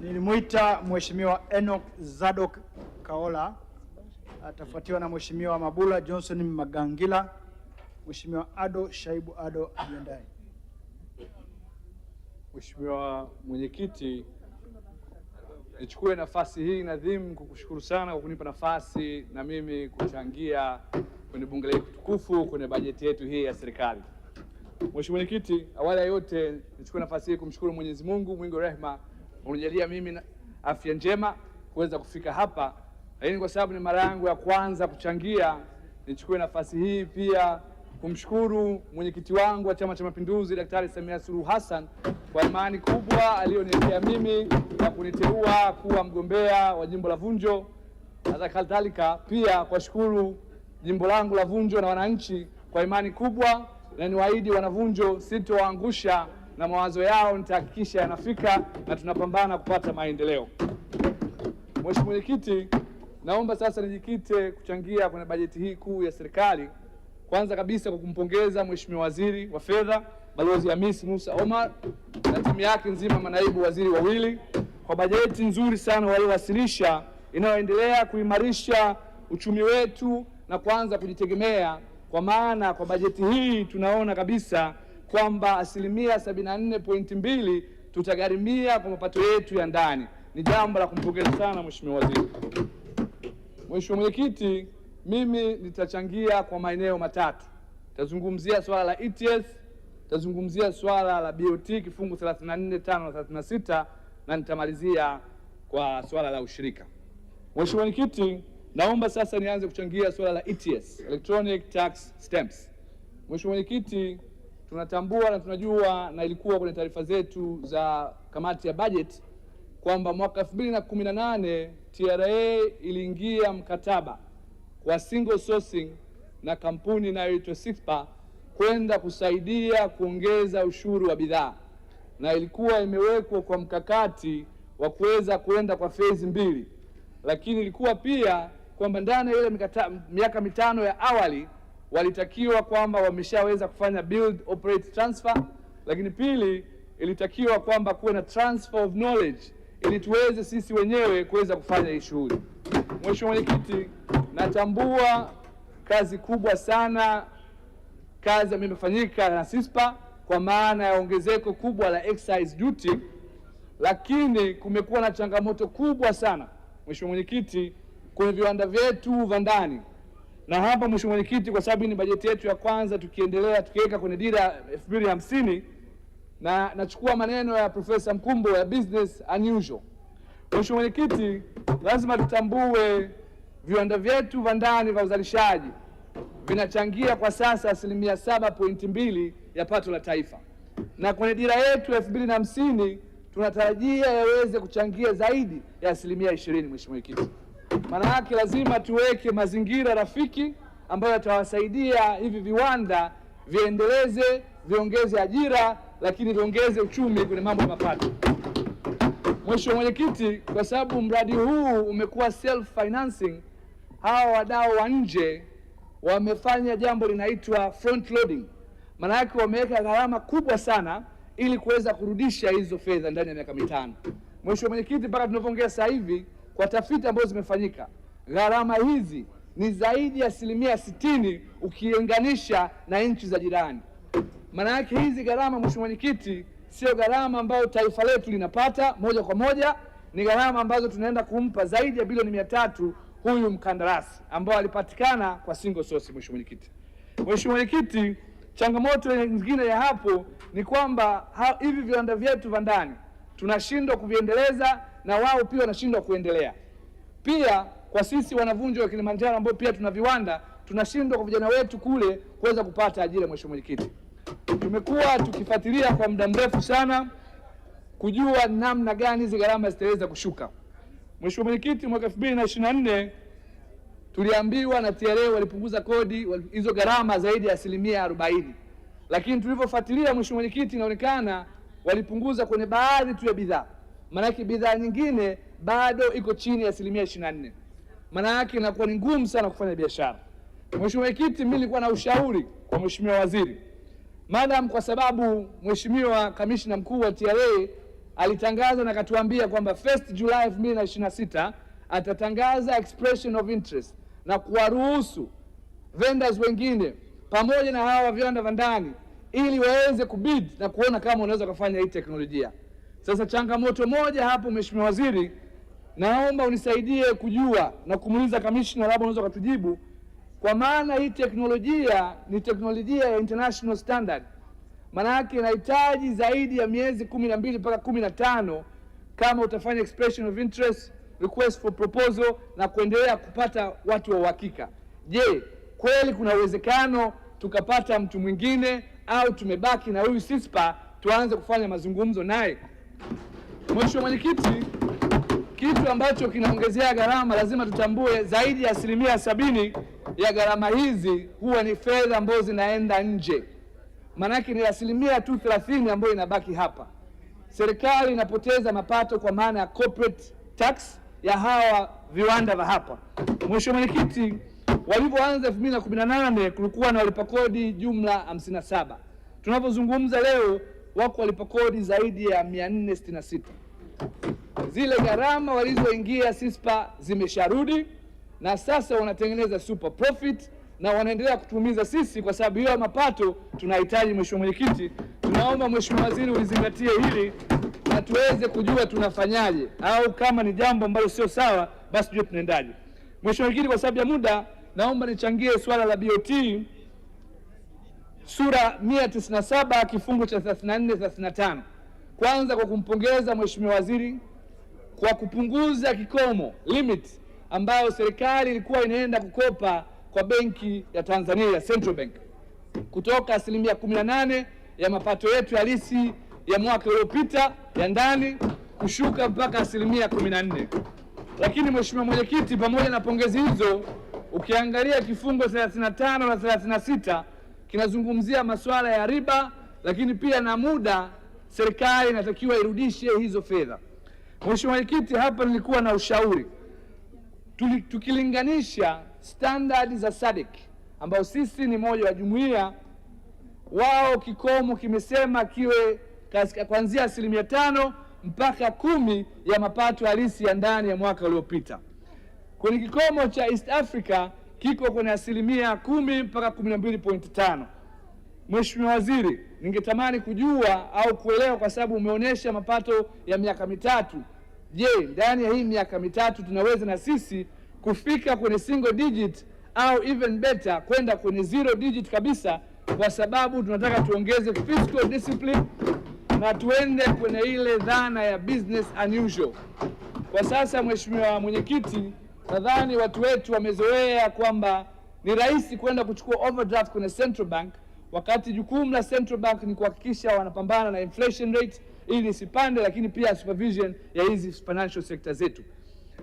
Nilimuita Mheshimiwa Enoch Zadok Kaola, atafuatiwa na Mheshimiwa Mabula Johnson Magangila. Mheshimiwa Ado Shaibu Ado ajiandae. Mheshimiwa Mwenyekiti, nichukue nafasi hii nadhimu kukushukuru sana kwa kunipa nafasi na mimi kuchangia kwenye bunge letu tukufu kwenye bajeti yetu hii ya serikali. Mheshimiwa Mwenyekiti, awali ya yote nichukue nafasi hii kumshukuru Mwenyezi Mungu mwingi wa rehema unijalia mimi na afya njema kuweza kufika hapa. Lakini kwa sababu ni mara yangu ya kwanza kuchangia, nichukue nafasi hii pia kumshukuru mwenyekiti wangu wa Chama cha Mapinduzi Daktari Samia Suluhu Hassan kwa imani kubwa aliyoniwekea mimi na kuniteua kuwa mgombea wa jimbo la Vunjo. Na kadhalika pia kwa shukuru jimbo langu la Vunjo na wananchi kwa imani kubwa, na niwaahidi wanavunjo sitowaangusha na mawazo yao nitahakikisha yanafika na tunapambana kupata maendeleo. Mheshimiwa Mwenyekiti, naomba sasa nijikite kuchangia kwenye bajeti hii kuu ya serikali. Kwanza kabisa kwa kumpongeza Mheshimiwa Waziri wa Fedha Balozi Hamisi Musa Omar na timu yake nzima, manaibu waziri wawili, kwa bajeti nzuri sana waliowasilisha inayoendelea kuimarisha uchumi wetu na kuanza kujitegemea. Kwa maana kwa bajeti hii tunaona kabisa kwamba 74.2% tutagharimia kwa mapato yetu ya ndani. Ni jambo la kumpongeza sana Mheshimiwa Waziri. Mheshimiwa Mwenyekiti, mimi nitachangia kwa maeneo matatu. Nitazungumzia swala la ETS, nitazungumzia swala la BOT kifungu 34(5) na 36, na nitamalizia kwa swala la ushirika. Mheshimiwa Mwenyekiti, naomba sasa nianze kuchangia swala la ETS, Electronic Tax Stamps. Mheshimiwa Mwenyekiti, tunatambua na tunajua na ilikuwa kwenye taarifa zetu za kamati ya budget kwamba mwaka 2018 TRA iliingia mkataba kwa single sourcing na kampuni inayoitwa SIXPA kwenda kusaidia kuongeza ushuru wa bidhaa, na ilikuwa imewekwa kwa mkakati wa kuweza kuenda kwa phase 2, lakini ilikuwa pia kwamba ndani ya ile miaka mitano ya awali walitakiwa kwamba wameshaweza kufanya build, operate, transfer, lakini pili ilitakiwa kwamba kuwe na transfer of knowledge ili tuweze sisi wenyewe kuweza kufanya hii shughuli. Mheshimiwa Mwenyekiti, natambua kazi kubwa sana kazi ambayo imefanyika na SIXPA kwa maana ya ongezeko kubwa la excise duty, lakini kumekuwa na changamoto kubwa sana Mheshimiwa Mwenyekiti kwenye viwanda vyetu vya ndani. Na hapa Mheshimiwa Mwenyekiti, kwa sababu ni bajeti yetu ya kwanza tukiendelea tukiweka kwenye dira 2050, na nachukua maneno ya Profesa Mkumbo ya business unusual. Mheshimiwa Mwenyekiti, lazima tutambue viwanda vyetu vya ndani vya uzalishaji vinachangia kwa sasa 7.2% ya pato la taifa, na kwenye dira yetu 2050 tunatarajia yaweze kuchangia zaidi ya 20%. Mheshimiwa Mwenyekiti, maana yake lazima tuweke mazingira rafiki ambayo yatawasaidia hivi viwanda viendeleze, viongeze ajira, lakini viongeze uchumi kwenye mambo ya mapato. Mheshimiwa Mwenyekiti, kwa sababu mradi huu umekuwa self financing, hawa wadau wa nje wamefanya jambo linaitwa front loading. Maana yake wameweka gharama kubwa sana ili kuweza kurudisha hizo fedha ndani ya miaka mitano. Mheshimiwa Mwenyekiti, mpaka tunavyoongea sasa hivi kwa tafiti ambazo zimefanyika, gharama hizi ni zaidi ya 60% ukilinganisha na nchi za jirani. Maana yake hizi gharama Mheshimiwa Mwenyekiti sio gharama ambayo taifa letu linapata moja kwa moja, ni gharama ambazo tunaenda kumpa zaidi ya bilioni 300 huyu mkandarasi ambao alipatikana kwa single source. Mheshimiwa Mwenyekiti, changamoto nyingine ya hapo ni kwamba hivi viwanda vyetu vya ndani tunashindwa kuviendeleza na wao pia wanashindwa kuendelea. Pia kwa sisi wanavunjo wa Kilimanjaro ambao pia tuna viwanda, tunashindwa kwa vijana wetu kule kuweza kupata ajira. Mheshimiwa Mwenyekiti, tumekuwa tukifuatilia kwa muda mrefu sana kujua namna gani hizi gharama zitaweza kushuka. Mheshimiwa Mwenyekiti, mwaka 2024 tuliambiwa na TRA walipunguza kodi hizo gharama zaidi ya 40%, lakini tulivyofuatilia Mheshimiwa Mwenyekiti, inaonekana walipunguza kwenye baadhi tu ya bidhaa. Maana yake bidhaa nyingine bado iko chini ya 24%. Maana yake inakuwa ni ngumu sana kufanya biashara. Mheshimiwa Mwenyekiti, mimi nilikuwa na ushauri kwa Mheshimiwa Waziri, madam, kwa sababu Mheshimiwa Kamishna Mkuu wa TRA alitangaza na akatuambia kwamba 1 July 2026 atatangaza expression of interest na kuwaruhusu vendors wengine pamoja na hawa viwanda vya ndani ili waweze kubid na kuona kama unaweza kufanya hii teknolojia. Sasa changamoto moja hapo, Mheshimiwa Waziri, naomba unisaidie kujua na kumuuliza kamishna, labda unaweza kutujibu, kwa maana hii teknolojia ni teknolojia ya international standard. Maana yake inahitaji zaidi ya miezi 12 mpaka 15 kama utafanya expression of interest, request for proposal na kuendelea kupata watu wa uhakika. Je, kweli kuna uwezekano tukapata mtu mwingine au tumebaki na huyu CISPA tuanze kufanya mazungumzo naye? Mheshimiwa Mwenyekiti, kitu ambacho kinaongezea gharama, lazima tutambue zaidi ya 70% ya gharama hizi huwa ni fedha ambazo zinaenda nje. Maanake ni 30% ambayo inabaki hapa. Serikali inapoteza mapato kwa maana ya corporate tax ya hawa viwanda vya hapa. Mheshimiwa Mwenyekiti, walipoanza 2018 kulikuwa na walipa kodi jumla 57. Tunapozungumza leo wako walipa kodi zaidi ya 466. Zile gharama walizoingia CISPA zimesharudi na sasa wanatengeneza super profit na wanaendelea kutumiza sisi kwa sababu hiyo mapato tunahitaji. Mheshimiwa Mwenyekiti, tunaomba Mheshimiwa Waziri ulizingatie hili na tuweze kujua tunafanyaje, au kama ni jambo ambalo sio sawa basi tujue tunaendaje. Mheshimiwa Mwenyekiti, kwa sababu ya muda naomba nichangie swala la BOT sura 197 kifungu cha 34-35. Kwanza kwa kumpongeza Mheshimiwa Waziri kwa kupunguza kikomo limit ambayo serikali ilikuwa inaenda kukopa kwa benki ya Tanzania ya Central Bank kutoka 18% ya mapato yetu halisi ya mwaka uliopita ya ndani kushuka mpaka 14%. Lakini Mheshimiwa Mwenyekiti, pamoja na pongezi hizo, ukiangalia kifungu 35 na 36 kinazungumzia masuala ya riba, lakini pia na muda serikali inatakiwa irudishe hizo fedha. Mheshimiwa Mwenyekiti, hapa nilikuwa na ushauri, tukilinganisha standard za SADC ambao sisi ni moja wa jumuiya, wao kikomo kimesema kiwe kuanzia 5% mpaka 10% ya mapato halisi ya ndani ya mwaka uliopita. Kwenye kikomo cha East Africa kiko kwenye 10% mpaka 12.5. Mheshimiwa Waziri, ningetamani kujua au kuelewa, kwa sababu umeonyesha mapato ya miaka mitatu. Je, ndani ya hii miaka mitatu tunaweza na sisi kufika kwenye single digit au even better kwenda kwenye zero digit kabisa, kwa sababu tunataka tuongeze fiscal discipline na tuende kwenye ile dhana ya business unusual. Kwa sasa Mheshimiwa Mwenyekiti, nadhani watu wetu wamezoea kwamba ni rahisi kwenda kuchukua overdraft kwenye Central Bank, wakati jukumu la Central Bank ni kuhakikisha wanapambana na inflation rate ili isipande, lakini pia supervision ya hizi financial sector zetu.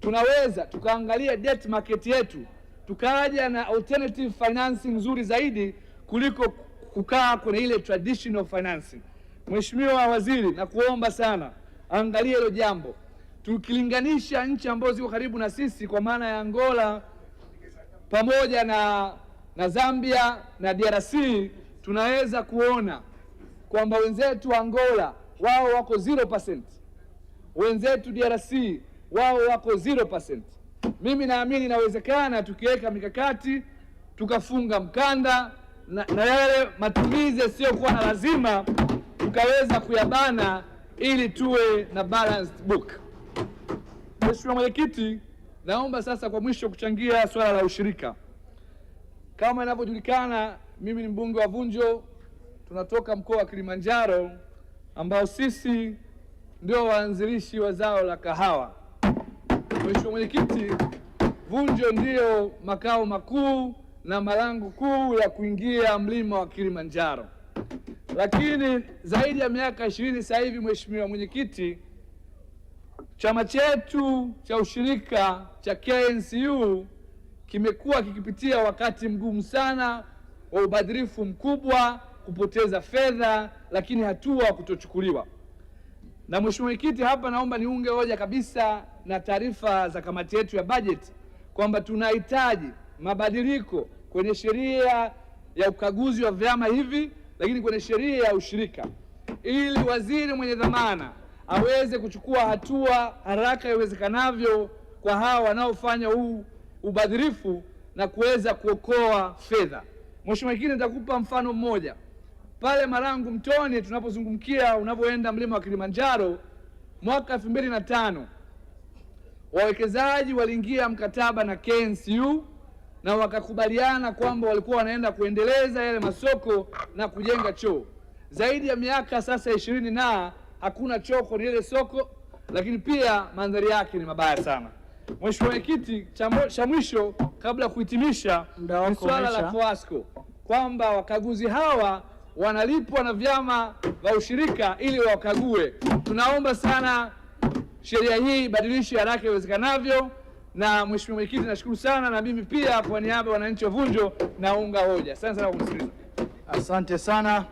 Tunaweza tukaangalia debt market yetu, tukaja na alternative financing nzuri zaidi kuliko kukaa kwenye ile traditional financing. Mheshimiwa Waziri, na kuomba sana angalia hilo jambo. Tukilinganisha nchi ambazo ziko karibu na sisi kwa maana ya Angola pamoja na Zambia na DRC, tunaweza kuona kwamba wenzetu Angola wao wako 0%, wenzetu DRC wao wako 0%. Mimi naamini inawezekana tukiweka mikakati tukafunga mkanda na yale matumizi yasiyokuwa na lazima tukaweza kuyabana ili tuwe na balanced book. Mheshimiwa Mwenyekiti, naomba sasa kwa mwisho kuchangia swala la ushirika. Kama inavyojulikana, mimi ni mbunge wa Vunjo, tunatoka mkoa wa Kilimanjaro ambao sisi ndio waanzilishi wa zao la kahawa. Mheshimiwa Mwenyekiti, Vunjo ndio makao makuu na malango kuu ya kuingia mlima wa Kilimanjaro. Lakini zaidi ya miaka 20 sasa hivi, Mheshimiwa Mwenyekiti, chama chetu cha ushirika cha KNCU kimekuwa kikipitia wakati mgumu sana wa ubadhirifu mkubwa, kupoteza fedha, lakini hatua kutochukuliwa. Na Mheshimiwa Mwenyekiti, hapa naomba niunge hoja kabisa na taarifa za kamati yetu ya budget kwamba tunahitaji mabadiliko kwenye sheria ya ukaguzi wa vyama hivi, lakini kwenye sheria ya ushirika, ili waziri mwenye dhamana aweze kuchukua hatua haraka iwezekanavyo kwa hawa wanaofanya huu ubadhirifu na kuweza kuokoa fedha. Mheshimiwa Mwenyekiti, nitakupa mfano mmoja. Pale Marangu Mtoni tunapozungumkia unapoenda mlima wa Kilimanjaro, mwaka 2005 wawekezaji waliingia mkataba na KNCU na wakakubaliana kwamba walikuwa wanaenda kuendeleza yale masoko na kujenga choo. Zaidi ya miaka sasa 20 na hakuna choo kwenye ile soko, lakini pia mandhari yake ni mabaya sana. Mheshimiwa Mwenyekiti, cha mwisho kabla ya kuhitimisha ni swala la Coasco, kwamba wakaguzi hawa wanalipwa na vyama vya ushirika ili wakague. Tunaomba sana sheria hii ibadilishwe haraka iwezekanavyo. Na Mheshimiwa Mwenyekiti, nashukuru sana, na mimi pia kwa niaba ya wananchi wa Vunjo naunga hoja. Asante sana kwa kunisikiliza. Asante sana.